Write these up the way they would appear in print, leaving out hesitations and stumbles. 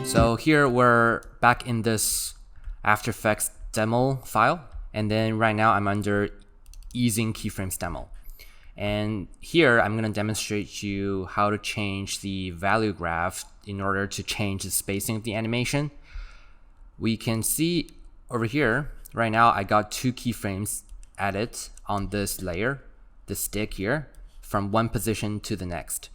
So here we're back in this After Effects demo file, and then right now I'm under easing keyframes demo. And here I'm going to demonstrate you how to change the value graph in order to change the spacing of the animation. We can see over here, right now I got 2 keyframes added on this layer, the stick here, from one position to the next.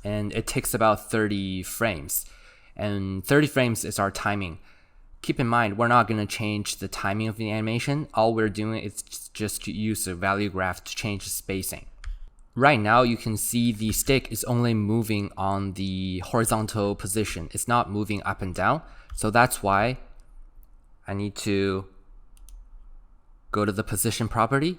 And it takes about 30 frames. And 30 frames is our timing. Keep in mind, we're not going to change the timing of the animation. All we're doing is just to use the value graph to change the spacing. Right now, you can see the stick is only moving on the horizontal position. It's not moving up and down. So that's why I need to go to the position property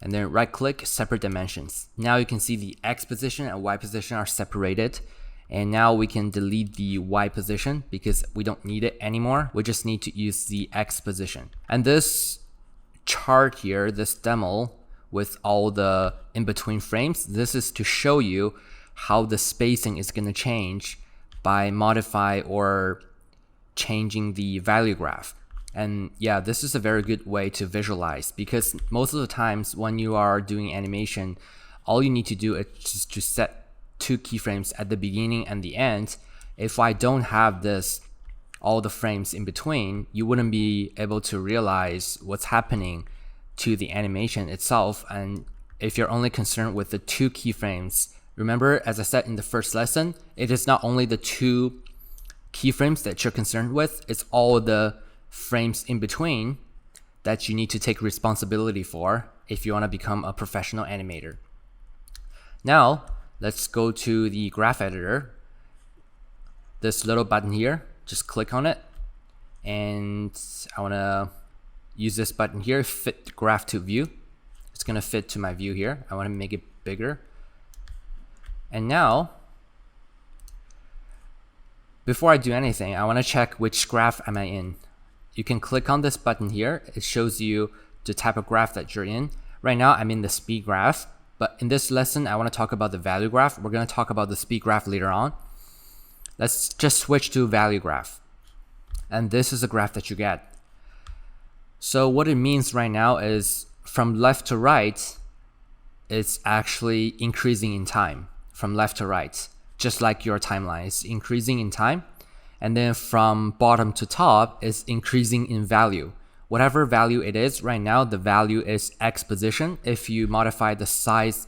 and then right click separate dimensions. Now you can see the X position and Y position are separated. And now we can delete the Y position because we don't need it anymore. We just need to use the X position. And this chart here, this demo with all the in-between frames, this is to show you how the spacing is going to change by modify or changing the value graph. And yeah, this is a very good way to visualize because most of the times when you are doing animation, all you need to do is just to set 2 keyframes at the beginning and the end. If I don't have this, all the frames in between, you wouldn't be able to realize what's happening to the animation itself. And if you're only concerned with the 2 keyframes, remember, as I said in the first lesson, it is not only the 2 keyframes that you're concerned with, it's all the frames in between that you need to take responsibility for if you want to become a professional animator. Now, let's go to the graph editor. This little button here, just click on it. And I want to use this button here, fit graph to view. It's going to fit to my view here. I want to make it bigger. And now, before I do anything, I want to check which graph am I in. You can click on this button here. It shows you the type of graph that you're in. Right now, I'm in the speed graph. But in this lesson, I want to talk about the value graph. We're going to talk about the speed graph later on. Let's just switch to value graph. And this is the graph that you get. So what it means right now is from left to right, it's actually increasing in time. From left to right, just like your timeline is increasing in time. And then from bottom to top is increasing in value. Whatever value it is right now, the value is X position. If you modify the size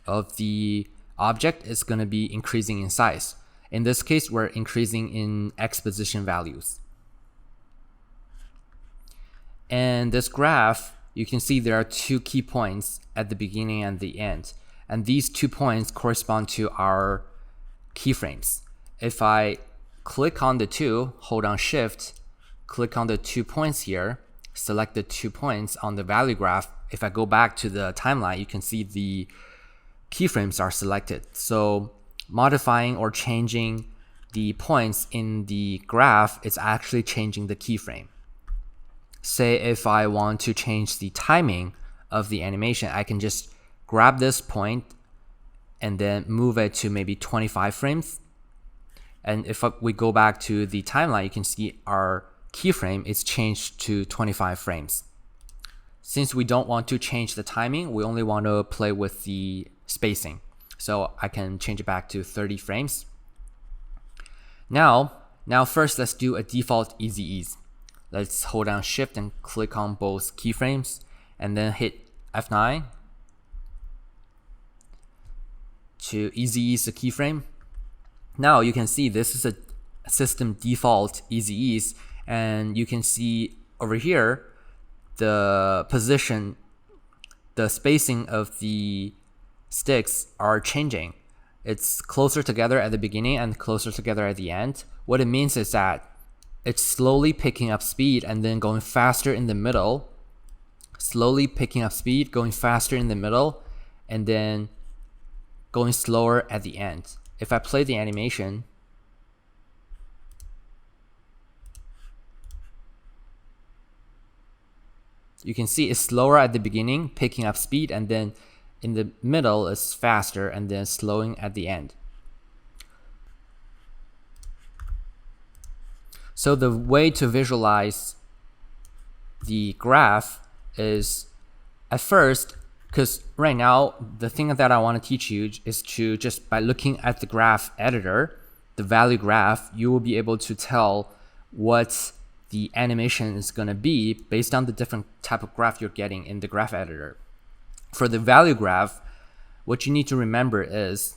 of the object, it's going to be increasing in size. In this case, we're increasing in X position values. And this graph, you can see there are 2 key points at the beginning and the end. And these 2 points correspond to our keyframes. If I click on the 2, hold on Shift, click on the 2 points here, select the 2 points on the value graph. If I go back to the timeline, you can see the keyframes are selected. So modifying or changing the points in the graph is actually changing the keyframe. Say if I want to change the timing of the animation, I can just grab this point and then move it to maybe 25 frames. And if we go back to the timeline, you can see our keyframe is changed to 25 frames. Since we don't want to change the timing, we only want to play with the spacing. So I can change it back to 30 frames. Now first let's do a default easy ease. Let's hold down Shift and click on both keyframes and then hit F9 to easy ease the keyframe. Now you can see this is a system default easy ease. And you can see over here, the position, the spacing of the sticks are changing. It's closer together at the beginning and closer together at the end. What it means is that it's slowly picking up speed and then going faster in the middle, slowly picking up speed, going faster in the middle, and then going slower at the end. If I play the animation, you can see it's slower at the beginning, picking up speed, and then in the middle it's faster and then slowing at the end. So the way to visualize the graph is, at first, because right now the thing that I want to teach you is to just by looking at the graph editor, the value graph, you will be able to tell what the animation is going to be based on the different type of graph you're getting in the graph editor. For the value graph, what you need to remember is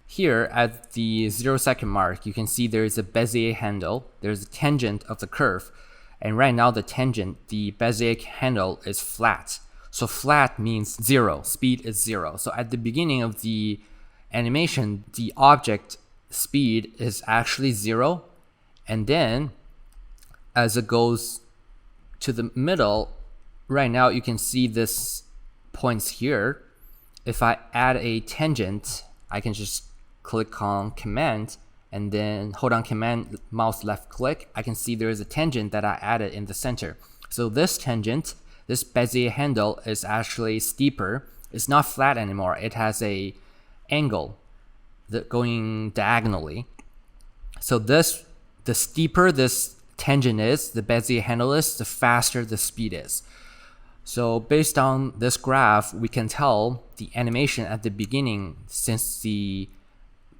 here at the 0-second mark, you can see there is a Bezier handle, there's a tangent of the curve, and right now the tangent, the Bezier handle is flat. So flat means 0, speed is 0. So at the beginning of the animation, the object speed is actually 0, and then as it goes to the middle, right now you can see this points here. If I add a tangent, I can just click on command and then hold on command, mouse left click. I can see there is a tangent that I added in the center. So this tangent, this Bezier handle, is actually steeper. It's not flat anymore. It has a angle going diagonally. So the steeper this tangent is, the Bezier handle is, the faster the speed is. So based on this graph, we can tell the animation at the beginning, since the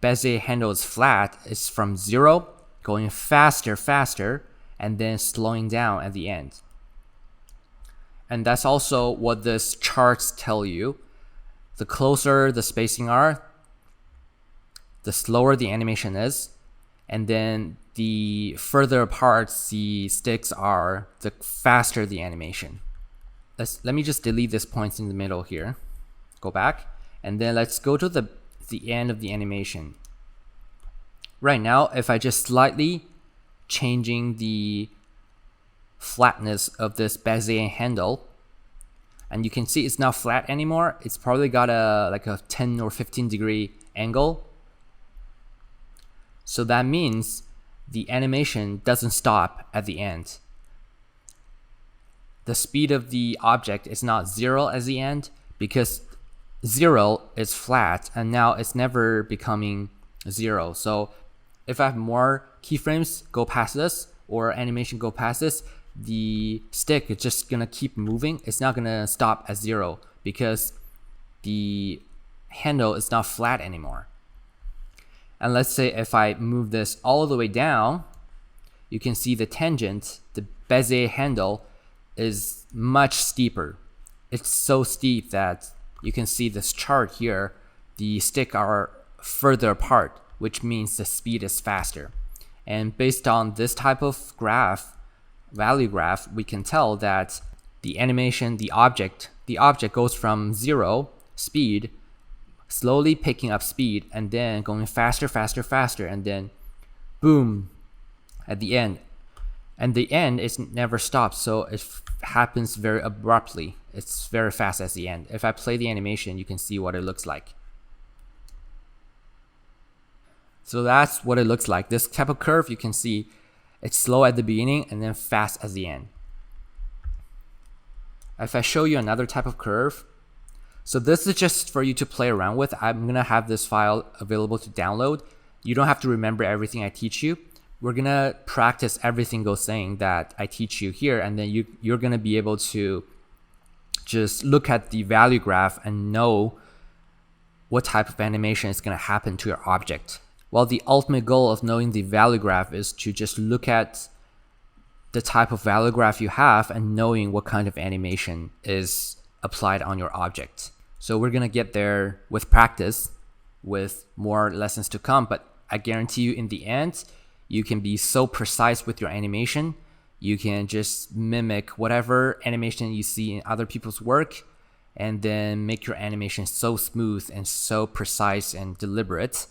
Bezier handle is flat, is from 0 going faster, and then slowing down at the end. And that's also what this charts tell you. The closer the spacing are, the slower the animation is, and then the further apart the sticks are, the faster the animation. Let me just delete this points in the middle here. Go back, and then let's go to the end of the animation. Right now, if I just slightly changing the flatness of this Bezier handle, and you can see it's not flat anymore. It's probably got like a 10 or 15 degree angle. So that means the animation doesn't stop at the end. The speed of the object is not 0 at the end, because 0 is flat and now it's never becoming 0. So if I have more keyframes go past this or animation go past this, the stick is just gonna keep moving. It's not gonna stop at 0 because the handle is not flat anymore. And let's say if I move this all the way down, you can see the tangent, the Bezier handle, is much steeper. It's so steep that you can see this chart here, the stick are further apart, which means the speed is faster. And based on this type of graph, value graph, we can tell that the animation, the object goes from 0 speed, slowly picking up speed, and then going faster, and then boom at the end. And the end is never stops, so it happens very abruptly. It's very fast at the end. If I play the animation, you can see what it looks like. So that's what it looks like. This type of curve, you can see it's slow at the beginning and then fast at the end. If I show you another type of curve, so this is just for you to play around with. I'm gonna have this file available to download. You don't have to remember everything I teach you. We're gonna practice every single thing that I teach you here, and then you're gonna be able to just look at the value graph and know what type of animation is gonna happen to your object. Well, the ultimate goal of knowing the value graph is to just look at the type of value graph you have and knowing what kind of animation is applied on your object. So we're gonna get there with practice, with more lessons to come, but I guarantee you in the end, you can be so precise with your animation. You can just mimic whatever animation you see in other people's work and then make your animation so smooth and so precise and deliberate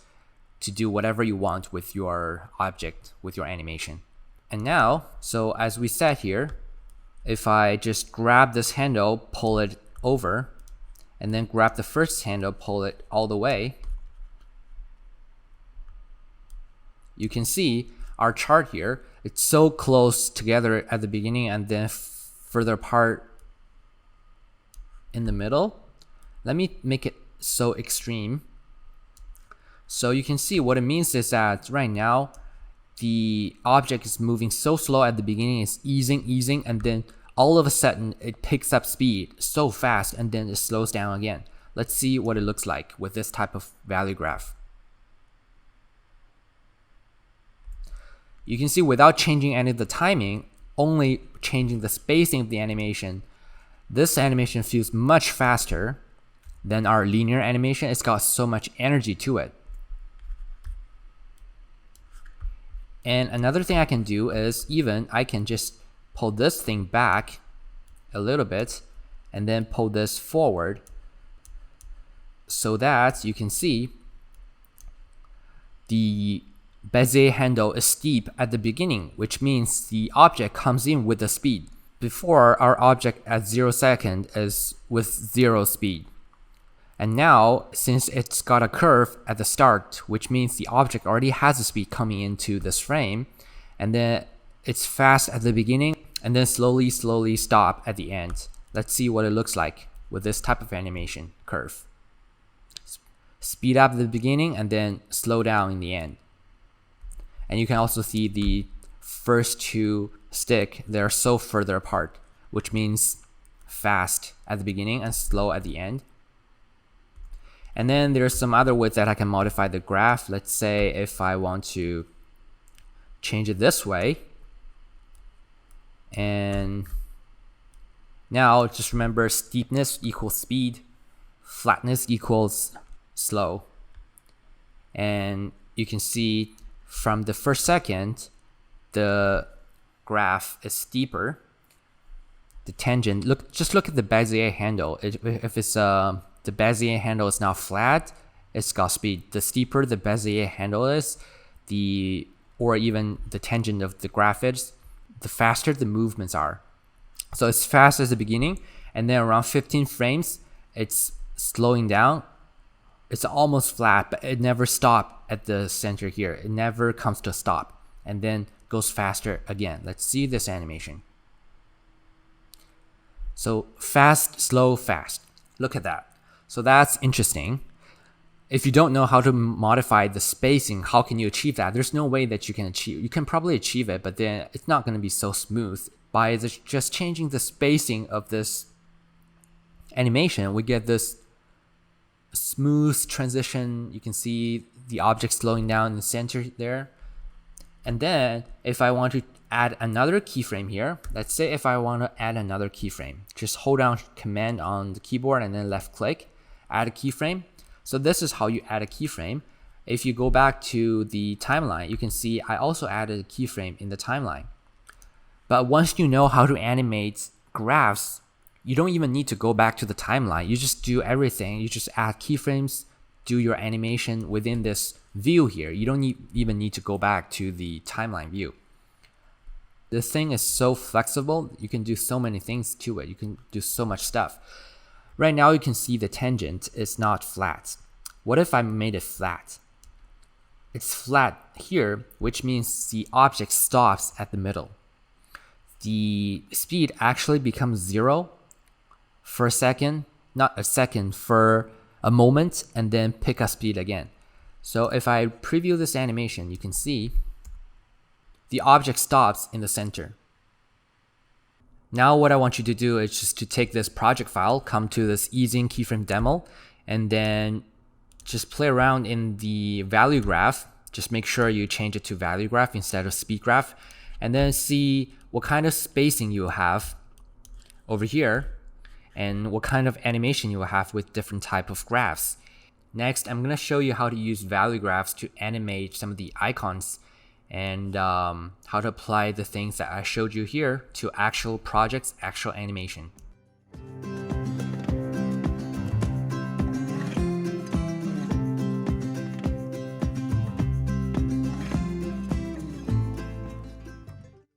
to do whatever you want with your object, with your animation. And now, so as we said here, if I just grab this handle, pull it over, and then grab the first handle, pull it all the way, you can see our chart here, it's so close together at the beginning and then further apart in the middle. Let me make it so extreme. So you can see what it means is that right now, the object is moving so slow at the beginning, it's easing, and then all of a sudden it picks up speed so fast and then it slows down again. Let's see what it looks like with this type of value graph. You can see without changing any of the timing, only changing the spacing of the animation, this animation feels much faster than our linear animation. It's got so much energy to it. And another thing I can do is I can just pull this thing back a little bit and then pull this forward so that you can see the Bezier handle is steep at the beginning, which means the object comes in with the speed. Before, our object at 0 second is with 0 speed. And now, since it's got a curve at the start, which means the object already has a speed coming into this frame, and then it's fast at the beginning, and then slowly stop at the end. Let's see what it looks like with this type of animation curve. Speed up at the beginning, and then slow down in the end. And you can also see the first two stick, they're so further apart, which means fast at the beginning and slow at the end. And then there's some other ways that I can modify the graph. Let's say if I want to change it this way. And now just remember, steepness equals speed, flatness equals slow. And you can see from the first second, the graph is steeper. The tangent, just look at the Bezier handle. If it's the Bezier handle is now flat, it's got speed. The steeper the Bezier handle is, or even the tangent of the graph is, the faster the movements are. So it's fast at the beginning, and then around 15 frames, it's slowing down. It's almost flat, but it never stops at the center here. It never comes to a stop, and then goes faster again. Let's see this animation. So fast, slow, fast. Look at that. So that's interesting. If you don't know how to modify the spacing, how can you achieve that? There's no way that you can achieve. You can probably achieve it, but then it's not going to be so smooth. By just changing the spacing of this animation, we get this smooth transition. You can see the object slowing down in the center there. And then if I want to add another keyframe here, let's say if I want to add another keyframe, just hold down Command on the keyboard and then left click, add a keyframe. So this is how you add a keyframe. If you go back to the timeline, you can see I also added a keyframe in the timeline. But once you know how to animate graphs, you don't even need to go back to the timeline. You just do everything. You just add keyframes, do your animation within this view here. You don't even need to go back to the timeline view. This thing is so flexible. You can do so many things to it. You can do so much stuff. Right now you can see the tangent is not flat. What if I made it flat? It's flat here, which means the object stops at the middle. The speed actually becomes 0 for a second, not a second, for a moment, and then pick up speed again. So if I preview this animation, you can see the object stops in the center. Now what I want you to do is just to take this project file, come to this easing keyframe demo, and then just play around in the value graph. Just make sure you change it to value graph instead of speed graph, and then see what kind of spacing you have over here and what kind of animation you will have with different type of graphs. Next, I'm going to show you how to use value graphs to animate some of the icons and how to apply the things that I showed you here to actual projects, actual animation.